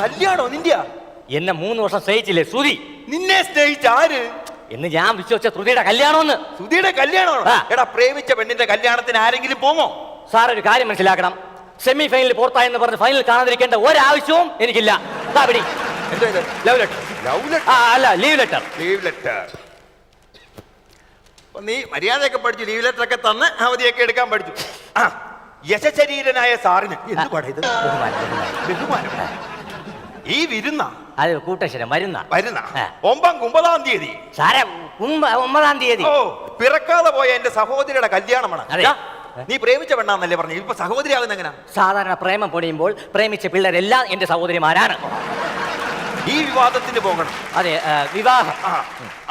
കല്യാണോ നിന്റെയാ? എന്നെ 3 വർഷം സ്നേഹിച്ചില്ലേ ശ്രുതി? നിന്നെ സ്നേഹിച്ച ആര്? എന്ന് ഞാൻ വിശ്വസിച്ച ശ്രുതിയുടെ കല്യാണമെന്ന്. ശ്രുതിയുടെ കല്യാണമാണോ? എടാ, പ്രേമിച്ച പെണ്ണിന്റെ കല്യാണത്തിന് ആരെങ്കിലും പോമോ? സാർ ഒരു കാര്യം മനസ്സിലാക്കണം, സെമി ഫൈനലിൽ പുറത്തായെന്ന് പറഞ്ഞ് ഫൈനൽ കാണാതിരിക്കേണ്ട ഒരാവശ്യവും എനിക്കില്ല. Love letter. അല്ല, ലീവ് ലെറ്റർ. Leave letter. നീ മര്യാദയൊക്കെ പഠിച്ചു, ലീവ് ലെറ്റർ ഒക്കെ തന്ന് അവധിയൊക്കെ എടുക്കാൻ പഠിച്ചു. യശശരീരനായ സാറിന് എന്ത് പാടത്? ബഹുമാനം. ഈ വിരുന്ന അത് കൂട്ടശ്ശേരം വരുന്ന 9 തീയതി. സാറേ 9 തീയതി. ഓ, പിറക്കാതെ പോയ എന്റെ സഹോദരിയുടെ കല്യാണമാണ്. നീ പ്രേമിച്ച പെണ്ണാന്നല്ലേ പറഞ്ഞു, ഇപ്പൊ സഹോദരിയാകുന്ന എങ്ങനെയാ? സാധാരണ പ്രേമം പൊടിയുമ്പോൾ പ്രേമിച്ച പിള്ളേരെല്ലാം എന്റെ സഹോദരിമാരാണ്. ഈ വിവാദത്തിന് പോകണം. അതെ, വിവാഹം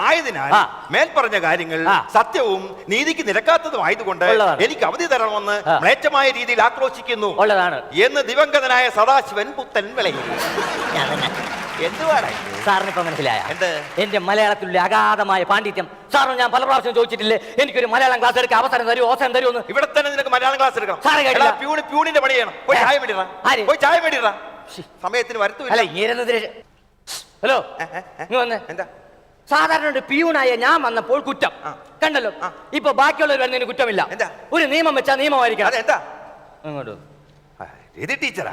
ആയതിനാൽ മേൽപ്പറഞ്ഞ കാര്യങ്ങൾ സത്യവും നീതിക്ക് നിരക്കാത്തതുമായതുകൊണ്ട് എനിക്ക് അവധി തരണമെന്ന് മ്ലേച്ഛമായ രീതിയിൽ ആക്രോശിക്കുന്നു എന്ന് ദിവംഗതനായ സദാശിവൻ പുത്തൻ വിളയിൽ. എന്തുവാണ് സാറിന് ഇപ്പൊ മനസ്സിലായ? എന്ത്? എന്റെ മലയാളത്തിലുള്ള അഗാധമായ പാണ്ഡിത്യം സാറിന് ഞാൻ പല പ്രാവശ്യം ചോദിച്ചിട്ടില്ലേ, എനിക്കൊരു മലയാളം ക്ലാസ് എടുക്കാൻ അവസരം തരുമോ, അവസരം തരുമോ? ഇവിടെ തന്നെ നിനക്ക് മലയാളം ക്ലാസ് എടുക്കണം. പ്യൂണിന്റെ പണി ചെയ്യണം. പോയി ചായ മേടിടാ. സമയത്തിന് വരത്തില്ല. ഹലോ, എന്താ? സാധാരണ ഒരു പിയൂണായ ഞാൻ വന്നപ്പോൾ കുറ്റം കണ്ടല്ലോ. ഇപ്പൊ ബാക്കിയുള്ളവർ വരുന്നതിന് കുറ്റമില്ല. ഒരു നിയമം വെച്ചാൽ നിയമമായിരിക്കണം. എന്താ? ഇങ്ങോട്ട് ടീച്ചറാ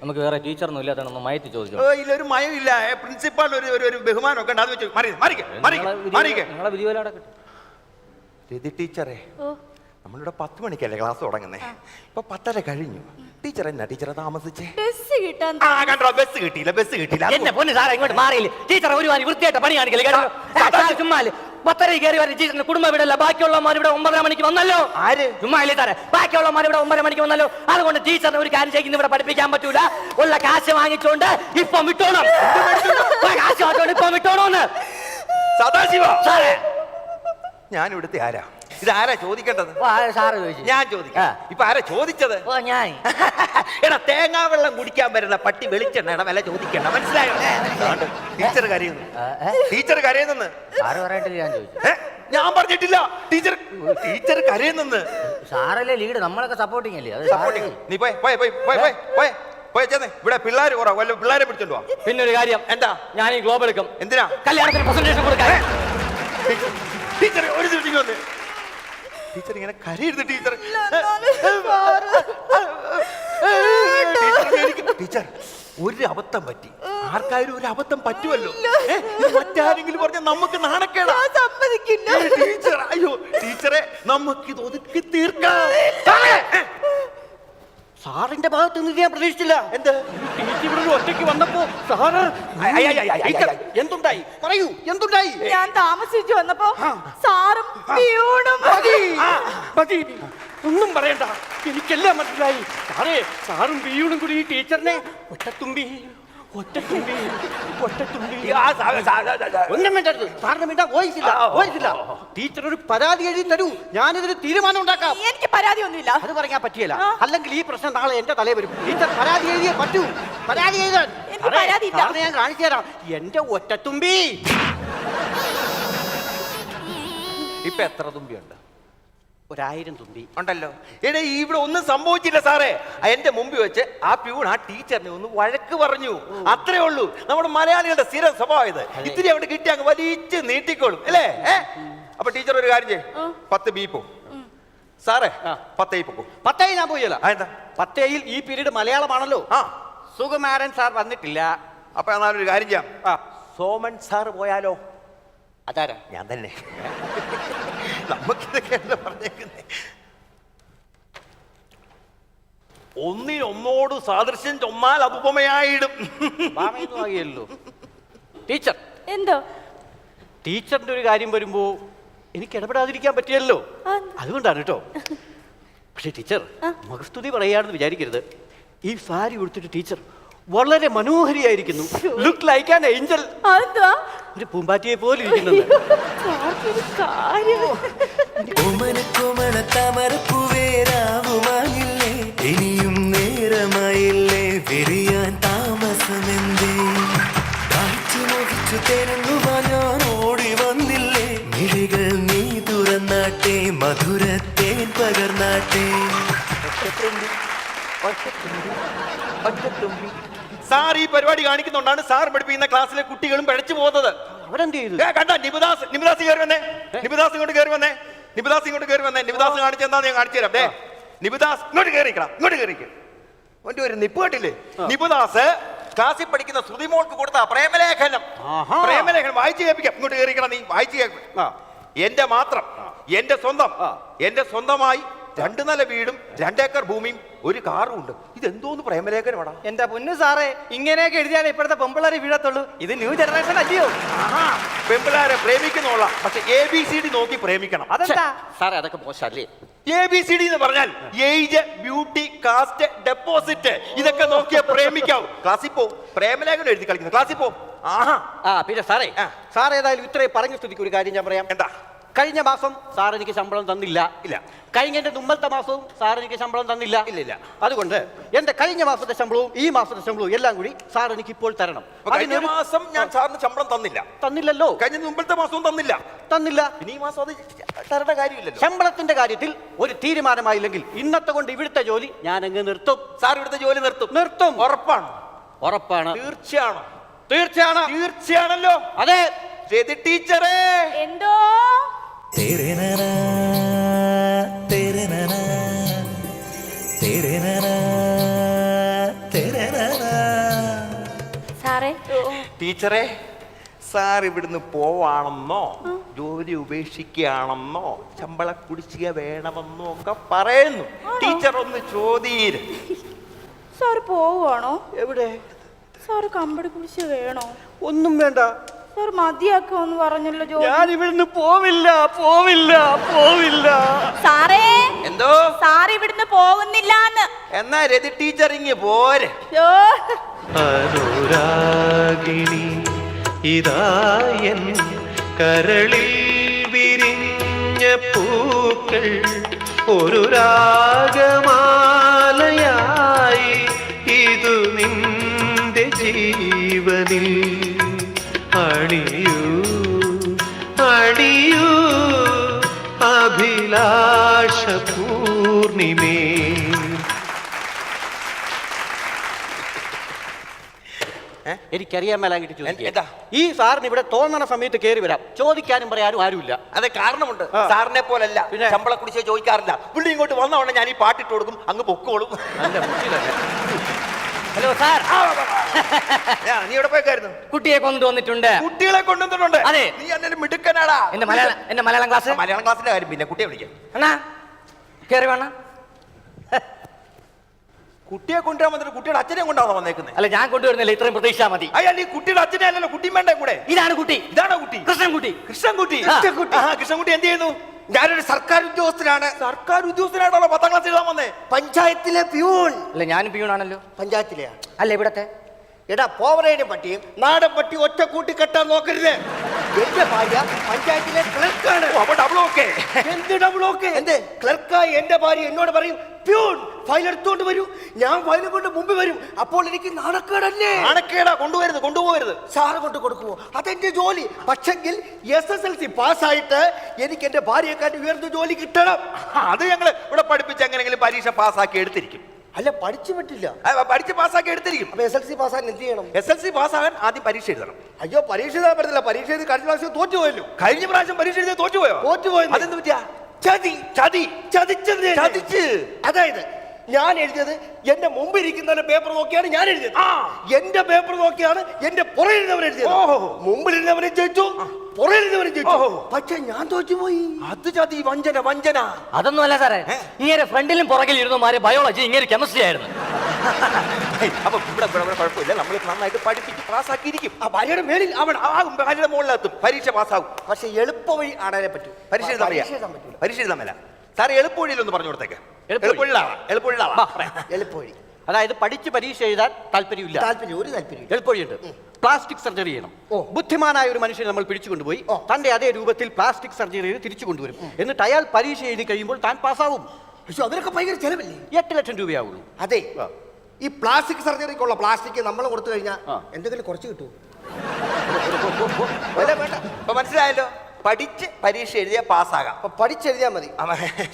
നമുക്ക് വേറെ ടീച്ചറൊന്നും ഇല്ലാത്ത മയത്തി ചോദിക്കും. ഒരു മയമില്ല. പ്രിൻസിപ്പാൾ ഒരു ബഹുമാനം ഒക്കെ ഉണ്ട്. അത് വെച്ച് നിങ്ങളെ വിധിവലോടെ രതി ടീച്ചറേ, നമ്മളിവിടെ 10 മണിക്കല്ലേ ക്ലാസ് തുടങ്ങുന്നേ. ഇപ്പൊ 10:30 കഴിഞ്ഞു. ടീച്ചർ എന്നാ ടീച്ചറെ താമസിച്ചേ? ബസ് കിട്ടിയില്ല. എന്നെ പൊന്നു സാറേ, ഇങ്ങോട്ട് മാറിയില്ല. ടീച്ചർ ഒരു വൃത്തിയായിട്ട് പണി കാണിക്കല്ലേ. ചുമ്മാല് 10:30 കയറി വരെ ടീച്ചറിന്റെ കുടുംബം ഇവിടെ. ബാക്കിയുള്ളവന്മാർ ഇവിടെ 9:30 മണിക്ക് വന്നല്ലോ. ആര്? ചുമ്മാ ഇല്ലേ സാറേ, ബാക്കിയുള്ളവന്മാർ ഇവിടെ 9:30 മണിക്ക് വന്നല്ലോ. അതുകൊണ്ട് ടീച്ചറിന് ഒരു കാര്യം ചെയ്യുന്ന ഇവിടെ പഠിപ്പിക്കാൻ പറ്റൂല. ഉള്ള കാശ് വാങ്ങിച്ചോണ്ട് ഇപ്പം വിട്ടോണം. കാശ് വാങ്ങിച്ചോണ്ട് ഇപ്പം വിട്ടോണോന്ന്. സദാശിവ സാറേ, ഞാൻ ഇവിടുത്തെ ആരാ? ഇതാരാ ചോദിക്കേണ്ടത്? സാറ് ചോദിച്ചു. ഞാൻ ചോദിക്കാം. ഇപ്പൊ ആരാ ചോദിച്ചത്? ഞാൻ. എടാ, തേങ്ങാ വെള്ളം കുടിക്കാൻ വരുന്ന പട്ടി വെളിച്ചെണ്ണ വില ചോദിക്കണ്ട, മനസ്സിലായോ? ടീച്ചർ കരയുന്നു. ടീച്ചർ കരയുന്നെന്ന് സാറ് പറയട്ടില്ല. ഞാൻ ചോദിച്ചു. ഞാൻ പറഞ്ഞിട്ടില്ല. ടീച്ചർ കരയുന്നെന്ന്. സാറല്ലേ ലീഡ്, നമ്മളൊക്കെ സപ്പോർട്ടിങ് അല്ലേ? നീ ഇവിടെ പിള്ളേർ കുറവ്, പിള്ളേരെ പിടിച്ചോണ്ട് പോവാ. പിന്നെ ഒരു കാര്യം, എന്താ? ഞാൻ ഈ ഗ്ലോബ് എടുക്കും. എന്തിനാ? കല്യാണത്തിന് പ്രസന്റേഷൻ കൊടുക്കാൻ. ടീച്ചർ ഒരു ദിവസം വന്ന് ടീച്ചർ ഇങ്ങനെ കരയരുത്. ടീച്ചർ ഒരു അബദ്ധം പറ്റി. ആർക്കായാലും ഒരു അബദ്ധം പറ്റുമല്ലോ. മറ്റാരെങ്കിലും പറഞ്ഞ നമുക്ക് നാണക്കേടാ. ടീച്ചർ, അയ്യോ ടീച്ചറെ, നമുക്കിത് ഒതുക്കി തീർക്കാം. സാറിന്റെ ഭാഗത്ത് നിന്ന് ഞാൻ പ്രതീക്ഷിച്ചില്ല. എന്ത്? ഇവിടെ ഒറ്റയ്ക്ക് വന്നപ്പോ സാറ് എന്തുണ്ടായി? പറയൂ, എന്തുണ്ടായി? ഞാൻ താമസിച്ചു വന്നപ്പോ സാറും പിയൂണും. ഒന്നും പറയണ്ട, എനിക്കെല്ലാം മനസ്സിലായി. സാറേ, സാറും പിയൂണും കൂടി ഈ ടീച്ചറിനെ ഒറ്റത്തുമ്പി ഒന്നും വേണ്ടത്. സാറിന് വേണ്ട വോയിസില്ല. ടീച്ചർ ഒരു പരാതി എഴുതി തരൂ, ഞാനിതിന് തീരുമാനം ഉണ്ടാക്കാം. എനിക്ക് പരാതി ഒന്നുമില്ല. അത് പറയാൻ പറ്റിയല്ല. അല്ലെങ്കിൽ ഈ പ്രശ്നം നാളെ എന്റെ തലയിൽ വരും. ടീച്ചർ പരാതി എഴുതിയേ പറ്റൂ. പരാതി എഴുതാൻ ഞാൻ കാണിച്ചു തരാം. എന്റെ ഒറ്റത്തുമ്പി. ഇപ്പൊ എത്ര തുമ്പിയുണ്ട്? 1000 തുമ്പി ഉണ്ടല്ലോ. എടേ, ഇവിടെ ഒന്നും സംഭവിച്ചില്ല സാറേ. എന്റെ മുമ്പിൽ വെച്ച് ആ പ്യൂൺ ആ ടീച്ചറിനെ ഒന്ന് വഴക്ക് പറഞ്ഞു, അത്രേ ഉള്ളൂ. നമ്മുടെ മലയാളികളുടെ സ്ഥിരം സ്വഭാവം ഇത്. ഇത്തിരി അവിടെ കിട്ടി അങ്ങ് വലിച്ച് നീട്ടിക്കോളും അല്ലേ? അപ്പൊ ടീച്ചർ ഒരു കാര്യം ചെയ്യും, 10 ബീപ്പോ. സാറേ 10 പൊക്കും. 10 ഞാൻ പോയല്ല. എന്താ? 10 ഈ പീരീഡ് മലയാളമാണല്ലോ. സുകുമാരൻ സാർ വന്നിട്ടില്ല. അപ്പൊ എന്നാലും ഒരു കാര്യം ചെയ്യാം, സോമൻ സാർ പോയാലോ? അതാരാ? ഞാൻ തന്നെ. നമുക്കിതൊക്കെയല്ല പറഞ്ഞേക്കുന്നേ. ഒന്നിനൊന്നോട് സാദൃശ്യം ചൊമ്മാൽ അത് ഉപമയായിടും. ടീച്ചർ എന്തോ? ടീച്ചറിന്റെ ഒരു കാര്യം വരുമ്പോ എനിക്ക് ഇടപെടാതിരിക്കാൻ പറ്റിയല്ലോ, അതുകൊണ്ടാണ് കേട്ടോ. പക്ഷെ ടീച്ചർ മുഖസ്തുതി പറയാണെന്ന് വിചാരിക്കരുത്. ഈ സാരി ഉടുത്തിട്ട് ടീച്ചർ വളരെ മനോഹരിയായിരിക്കുന്നു. Look like an angel. ഒരു പൂമ്പാറ്റിയെ പോലെ ഇരിക്കുന്നത്. ഇനിയും നേരമായില്ലേ വിരിയാൻ താമസമെന്തേ? കാച്ചു മോഹിച്ചു തരുന്നുവാ ഞാൻ ഓടി വന്നില്ലേ? മിഴികൾ നീ തുറന്നാട്ടെ, മധുരത്തേൻ പകർന്നാട്ടെ. സാർ ഈ പരിപാടി കാണിക്കുന്നോണ്ടാണ് സാർ പഠിപ്പിക്കുന്ന ക്ലാസ്സിലെ കുട്ടികളും പിഴച്ചു പോകുന്നത്. അവരെന്ത് ചെയ്തു? കണ്ട നിബിദാസ് കയറി വന്നേ, നിബിദാസ് ഇങ്ങോട്ട് കയറി വന്നേ, നിബിദാസ് ഇങ്ങോട്ട് കയറി വന്നേ. നിബിദാസ് കാണിച്ചെന്താ ഞാൻ കാണിച്ചു തരാം. നിബിദാസ് ഇങ്ങോട്ട് കയറിക്കണം, ഇങ്ങോട്ട് കയറിക്കും. അവന്റെ ഒരു നിപ്പ് കേട്ടില്ലേ? നിബിദാസ് ക്ലാസ്സിൽ പഠിക്കുന്ന ശ്രുതിമോൾക്ക് കൊടുത്ത പ്രേമലേഖനം വായിച്ചു കേൾപ്പിക്കാം. ഇങ്ങോട്ട് കയറിക്കണം, നീ വായിച്ചു കേൾപ്പിക്കാം. എന്റെ മാത്രം, എന്റെ സ്വന്തം, എന്റെ സ്വന്തമായി 2 നില വീടും 2 ഏക്കർ ഭൂമിയും 1 കാറും ഉണ്ട്. ഇതെന്തോന്ന് പ്രേമലേഖനമാടാ? എന്റെ പൊന്നു സാറേ, ഇങ്ങനെയൊക്കെ എഴുതിയാലേ ഇപ്പോഴത്തെ പെമ്പിള്ളേരെ വീഴത്തുള്ളൂ. ഇത് ന്യൂ ജനറേഷൻ അല്ലയോ? പെമ്പിളാരെ പ്രേമിക്കുന്നോളാം, പക്ഷെ ABCD നോക്കി പ്രേമിക്കണം. അതെന്താ സാറേ അതൊക്കെ മോശമല്ലേ? ABCD എന്ന് പറഞ്ഞാൽ ഏജ്, ബ്യൂട്ടി, കാസ്റ്റ്, ഡെപ്പോസിറ്റ് ഇതൊക്കെ നോക്കിയാ പ്രേമിക്കാവൂ. ക്ലാസ്സിൽ പോ, പ്രേമലേഖനം എഴുതി കളിക്കുന്നു. ക്ലാസ്സിൽ പോ. പിന്നെ സാറേ, സാർ ഏതായാലും ഇത്രയും പറഞ്ഞ സ്ഥിതിക്ക് ഒരു കാര്യം ഞാൻ പറയാം. എന്താ? കഴിഞ്ഞ മാസം സാർ എനിക്ക് ശമ്പളം തന്നില്ല. ഇല്ല. കഴിഞ്ഞ എന്റെ മുമ്പത്തെ മാസവും സാർ എനിക്ക് ശമ്പളം തന്നില്ല. ഇല്ല. അതുകൊണ്ട് എന്റെ കഴിഞ്ഞ മാസത്തെ ശമ്പളവും ഈ മാസത്തെ ശമ്പളവും എല്ലാം കൂടി സാർ എനിക്ക് ഇപ്പോൾ തരണം. കഴിഞ്ഞ മാസം ഞാൻ സാറിന് ശമ്പളം തന്നില്ല. തന്നില്ലല്ലോ. കഴിഞ്ഞ മുമ്പത്തെ മാസവും തന്നില്ല. ഇനി ഈ മാസം അത് തരേണ്ട കാര്യമില്ലല്ലോ. ശമ്പളത്തിന്റെ കാര്യത്തിൽ ഒരു തീരുമാനമായില്ലെങ്കിൽ ഇന്നത്തെ കൊണ്ട് ഇവിടുത്തെ ജോലി ഞാൻ അങ്ങ് നിർത്തും. സാർ ഇവിടുത്തെ ജോലി നിർത്തും? ഉറപ്പാണ്. തീർച്ചയാണല്ലോ. അതെ. രതി ടീച്ചറേ. എന്തോ तेरे नैना तेरे नैना तेरे नैना तेरे नैना. സാറേ, ടീച്ചറേ, സാർ ഇവിടുന്ന് പോവാണെന്നോ ജോലി ഉപേക്ഷിക്കുകയാണെന്നോ ശമ്പള കുടിശ്ശിക വേണമെന്നോ ഒക്കെ പറയുന്നു. ടീച്ചർ ഒന്ന് ചോദീര്. സാറ് പോവാണോ? എവിടെ? സാറ് കമ്പടി കുടിച്ച് വേണോ? ഒന്നും വേണ്ട. സാർ മതിയാക്കാന്ന് പറഞ്ഞല്ലോ ജോലി. ഞാൻ ഇവിടുന്ന് പോവില്ല. സാറേ, എന്തോ? സാർ ഇവിടുന്ന് പോകുന്നില്ലാന്ന്. എന്നാ രതി ടീച്ചർ ഇങ്ങ് പോരെ. അനുരാഗിണി ഇതായൻ കരളിൽ വിരിഞ്ഞ പൂക്കൾ ഒരു രാഗമാലയായി ഇതു നിന്റെ ജീവനിൽ അണിയൂ അണിയൂ അഭിലാഷ പൂർണിമേ. എനിക്കറിയാൻ മേലാങ്ങിട്ട് ചോദിക്കാം. എന്താ? ഈ സാറിന് ഇവിടെ തോന്നണ സമയത്ത് കയറി വരാം, ചോദിക്കാനും പറയാനും ആരുമില്ല. അതെ, കാരണമുണ്ട്. സാറിനെ പോലല്ല, ശമ്പള കുടിശ്ശിക ചോദിക്കാറില്ല. പുള്ളി ഇങ്ങോട്ട് വന്നവണ്ണം ഞാൻ ഈ പാട്ടിട്ട് കൊടുക്കും, അങ്ങ് പൊക്കോളും. ഹലോ സാർ, നീ എവിടെ പോയേക്കായിരുന്നു? കുട്ടിയെ കൊണ്ടുവന്നിട്ടുണ്ട്. കുട്ടികളെ കൊണ്ടുവന്നിട്ടുണ്ട്? അതെ. നീ എന്നെ മിടുക്കനാടാ. എന്റെ മലയാളം ക്ലാസ്. മലയാളം ക്ലാസ്സിന്റെ കാര്യം പിന്നെ കുട്ടിയെ വിളിക്കാം. അണ്ണാ കേറി വേണ. കുട്ടിയെ കൊണ്ടുവരാൻ വന്നിട്ട് കുട്ടിയുടെ അച്ഛനെ കൊണ്ടാണോ വന്നേക്കുന്നത്? അല്ല, ഞാൻ കൊണ്ടുവരുന്നില്ല, ഇത്രയും പ്രതീക്ഷ മതി. അയ്യാ, നീ കുട്ടിയുടെ അച്ഛനെ അല്ലല്ലോ, കുട്ടിയും വേണ്ടേ കൂടെ? ഇതാണ് കുട്ടി. ഇതാണോ കുട്ടി? കൃഷ്ണൻകുട്ടി. കൃഷ്ണൻകുട്ടി എന്ത് ചെയ്യുന്നു? ഞാനൊരു സർക്കാർ ഉദ്യോഗസ്ഥനാണ്. സർക്കാർ ഉദ്യോഗസ്ഥനായിട്ടാണോ 10ാം ക്ലാസ് എഴുതാൻ വന്നേ? പഞ്ചായത്തിലെ പ്യൂൺ. അല്ല, ഞാനും പിയൂണാണല്ലോ. പഞ്ചായത്തിലെയാണ്. അല്ല, ഇവിടത്തെ. എടാ, പോവറേനെ പട്ടിയും നാടൻ പട്ടി ഒറ്റ കൂട്ടി കെട്ടാൻ നോക്കരുത്. എന്റെ ഭാര്യ പഞ്ചായത്തിലെ ക്ലർക്കാണ്. എന്ത് ഡബിൾ ഓക്കെ? എന്ത് ക്ലർക്കായി എന്റെ ഭാര്യ എന്നോട് പറയും, പ്യൂൺ ഫയൽ എടുത്തോണ്ട് വരൂ. ഞാൻ ഫയലും കൊണ്ട് മുമ്പ് വരും. അപ്പോൾ എനിക്ക് നാണക്കേടല്ലേ? നാണക്കേടാ. കൊണ്ടുപോകരുത്. സാറ് കൊണ്ട് കൊടുക്കുമോ? അതെന്റെ ജോലി. പക്ഷെങ്കിൽ SSLC പാസ്സായിട്ട് എനിക്ക് എന്റെ ഭാര്യയെക്കാട്ടി ഉയർന്ന ജോലി കിട്ടണം. അത് ഞങ്ങൾ ഇവിടെ പഠിപ്പിച്ച് എങ്ങനെയെങ്കിലും പരീക്ഷ പാസ്സാക്കി എടുത്തിരിക്കും. അല്ല, പഠിച്ചു പറ്റില്ല. പഠിച്ച് പാസ്സാക്കി എടുത്തിരിക്കും. അപ്പൊ SSLC പാസ്സാകാൻ എന്ത് ചെയ്യണം? SSLC പാസ്സാകാൻ ആദ്യം പരീക്ഷ എഴുതണം. അയ്യോ, പരീക്ഷ എഴുതാൻ പറ്റത്തില്ല. പരീക്ഷ എഴുതി കഴിഞ്ഞ പ്രാവശ്യം തോറ്റുപോയല്ലോ. കഴിഞ്ഞ പ്രാവശ്യം പരീക്ഷ എഴുതി തോറ്റുപോയോ? അതെന്ത് പറ്റിയാ? ചതിച്ച്. അതായത് ഞാൻ എഴുതിയത് എന്റെ മുമ്പ് ഇരിക്കുന്ന പേപ്പർ നോക്കിയാണ് ഞാൻ എഴുതിയത്. എന്റെ പേപ്പർ നോക്കിയാണ് എന്റെ പുറകിരുന്നവർ എഴുതിയത്. മുമ്പിലിരുന്നവരെ ജയിച്ചു, പുറകിരുന്നവരെ ജയിച്ചു. പക്ഷെ ഞാൻ തോറ്റുപോയി. അത് ചതി, വഞ്ചന. അതൊന്നും അല്ല സാറേ, ഇങ്ങനെ ഫ്രണ്ടിലും പുറകിലും ഇരുന്നമാര് ബയോളജി, ഇങ്ങനെ കെമിസ്ട്രി ആയിരുന്നു. അപ്പൊ ഇവിടെ കുഴപ്പമില്ല, നമ്മൾ നന്നായിട്ട് പഠിപ്പിച്ച് പാസ്സാക്കിയിരിക്കും. ആ ഭാര്യയുടെ മേളിൽ അവിടെ ഭാര്യയുടെ മുകളിലെത്തും, പരീക്ഷ പാസ്സാകും. പക്ഷെ എളുപ്പ വഴി ആണാനേ പറ്റൂ. പരീക്ഷ എഴുതാൻ പറ്റില്ല. പരീക്ഷ എഴുതാൻ മേല. സാർ എളുപ്പവഴിയിലൊന്ന് പറഞ്ഞു കൊടുത്തേക്ക്. എളുപ്പവഴി. അതായത് പഠിച്ച് പരീക്ഷ എഴുതാൻ താല്പര്യമില്ല. ഒരു താല്പര്യം. എളുപ്പവഴിയുണ്ട്. പ്ലാസ്റ്റിക് സർജറി ചെയ്യണം. ബുദ്ധിമാനായ ഒരു മനുഷ്യനെ നമ്മൾ പിടിച്ചുകൊണ്ടുപോയി തന്റെ അതേ രൂപത്തിൽ പ്ലാസ്റ്റിക് സർജറി ചെയ്ത് തിരിച്ചു കൊണ്ടുവരും. എന്നിട്ട് അയാൾ പരീക്ഷ എഴുതി കഴിയുമ്പോൾ താൻ പാസ്സാവും. പക്ഷെ അതിനൊക്കെ ഭയങ്കര ചെലവല്ലേ? 8 ലക്ഷം രൂപയാവുള്ളൂ. അതെ. ഈ പ്ലാസ്റ്റിക് സർജറിക്കുള്ള പ്ലാസ്റ്റിക് നമ്മൾ കൊടുത്തു കഴിഞ്ഞാൽ എന്തെങ്കിലും കുറച്ച് കിട്ടുമോ? അപ്പൊ മനസ്സിലായല്ലോ, പഠിച്ച് പരീക്ഷ എഴുതിയാൽ പാസ്സാകാം. അപ്പൊ പഠിച്ചെഴുതിയാൽ മതി.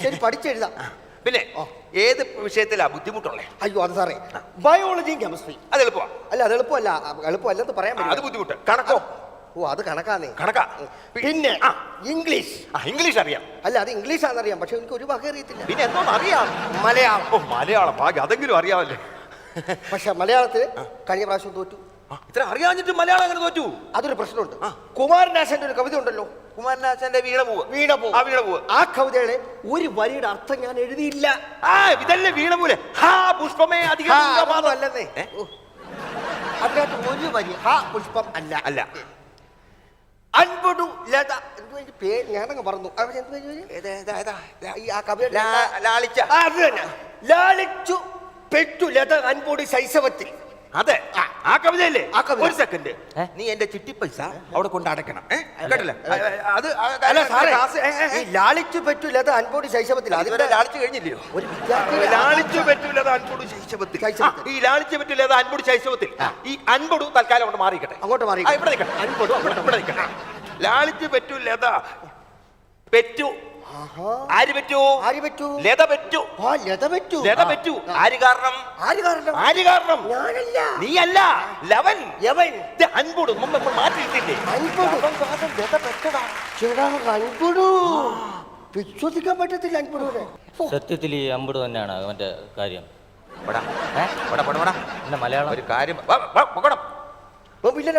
ശരി, പഠിച്ചെഴുതാം. പിന്നെ ഏത് വിഷയത്തിലാ ബുദ്ധിമുട്ടുള്ളേ? അയ്യോ അത് സാറേ ബയോളജിയും കെമിസ്ട്രി. അത് എളുപ്പമാ. അല്ല അത് എളുപ്പമല്ല, എളുപ്പമല്ലെന്ന് പറയാൻ അത് പറ്റില്ല. ബുദ്ധിമുട്ട്. കണക്കോ? ഓ അത് കണക്കാന്നേ. കണക്കാ. പിന്നെ ഇംഗ്ലീഷ്. ഇംഗ്ലീഷ് അറിയാം. അല്ല അത് ഇംഗ്ലീഷ് ആണെന്നറിയാം, പക്ഷെ എനിക്ക് ഒരു വക അറിയത്തില്ല. പിന്നെ എന്തോന്ന് അറിയാം? മലയാളം. ഓ മലയാളം ഭാഗ്യം, അതെങ്കിലും അറിയാമല്ലേ. പക്ഷെ മലയാളത്തിൽ കഴിഞ്ഞ പ്രാവശ്യം തോറ്റു. ഇത്ര അറിയാഞ്ഞിട്ട് മലയാളം അങ്ങനെ തോറ്റു? അതൊരു പ്രശ്നമുണ്ട്. കുമാരനാശന്റെ ഒരു കവിത ഉണ്ടല്ലോ, കുമാരനാശാന്റെ വീണപൂവ്. വീണപൂ. ആ വീണപൂവ്. ആ കവിതയുടെ ഒരു വരിയുടെ അർത്ഥം ഞാൻ എഴുതിയില്ല. ഇതല്ലേ വീണപൂല്? ഹാ പുഷ്പമേ അധികം അതൊന്നും അല്ലെന്നേ. അതിനകത്ത് ഒരു വരി ഹാ പുഷ്പം അല്ല. അല്ല. അൻപടു ലത പേര് ഞാനങ്ങ് പറഞ്ഞു. ആ കവിത ലാളിച്ച. അത് തന്നെ. ലാളിച്ചു പെറ്റു ലത അൻപൊടി ശൈശവത്തിൽ. അതെ ആ കവിതയല്ലേ? ആ കവിത. ഒരു സെക്കൻഡ്, നീ എന്റെ ചിട്ടി പൈസ അവിടെ കൊണ്ട് അടയ്ക്കണം. കേട്ടില്ല? അത് അല്ല സാറേ, ഈ ലാളിച്ചു പെറ്റു ലത അൻപൊടി ശൈശവത്തിൽ അതുവരെ ലാളിച്ചു കഴിഞ്ഞില്ലയോ? ഒരു വിദ്യാർത്ഥി ലാളിച്ചു പറ്റൂലത് അൻപൊടു ശൈശവത്തിൽ. ഈ ലാളിച്ചു പറ്റൂലത് അൻപൊടി ശൈശവത്തിൽ. ഈ അൻപൊടു തൽക്കാലം കൊണ്ട് മാറിക്കട്ടെ. അങ്ങോട്ട് മാറി ഇവിടെ നിൽക്കട്ടെ. അൻപൊടു ഇവിടെ നിൽക്കട്ടെ. ലാളിച്ചു പറ്റൂലത പെറ്റു. ആര് പെറ്റു? ആര് പെറ്റു? ലത പെറ്റു. ആ ലത പെറ്റു. ലത പെറ്റു. ആര് കാരണം? ആര് കാരണം? ആര് കാരണം? ഞാനല്ല. നീയല്ല, ലവൻ. യവൻ. അൻപൊടു നമ്മൾ മാറ്റിയിട്ടില്ലേ? അൻപൊടു. ലത പെറ്റടാ. ചേടാ അൻപൊടു. വിശ്വസിക്കാൻ പറ്റത്തില്ല അൻപൊടുവിനെ. സത്യത്തിൽ ഈ അമ്പട് തന്നെയാണ് അവന്റെ കാര്യം. പിന്നെ മലയാളം ഒരു കാര്യം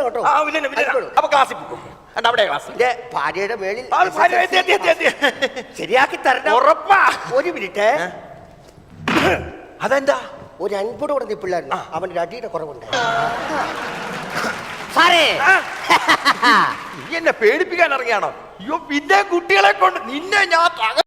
കേട്ടോ. അപ്പൊ ക്ലാസ്സിൽ പോകും. അവിടെ ക്ലാസ് ഭാര്യയുടെ മേളിൽ ശരിയാക്കി തരണം. ഉറപ്പാ. ഒരു മിനിറ്റ്. അതെന്താ? ഒരു അൻപത് കൂടെ നിപ്പിള്ളായിരുന്നു, അവന്റെ അടിയുടെ കുറവുണ്ട്. നീ എന്നെ പേടിപ്പിക്കാൻ ഇറങ്ങിയാണോ? അയ്യോ പിന്നെ കുട്ടികളെ കൊണ്ട് നിന്നെ ഞാൻ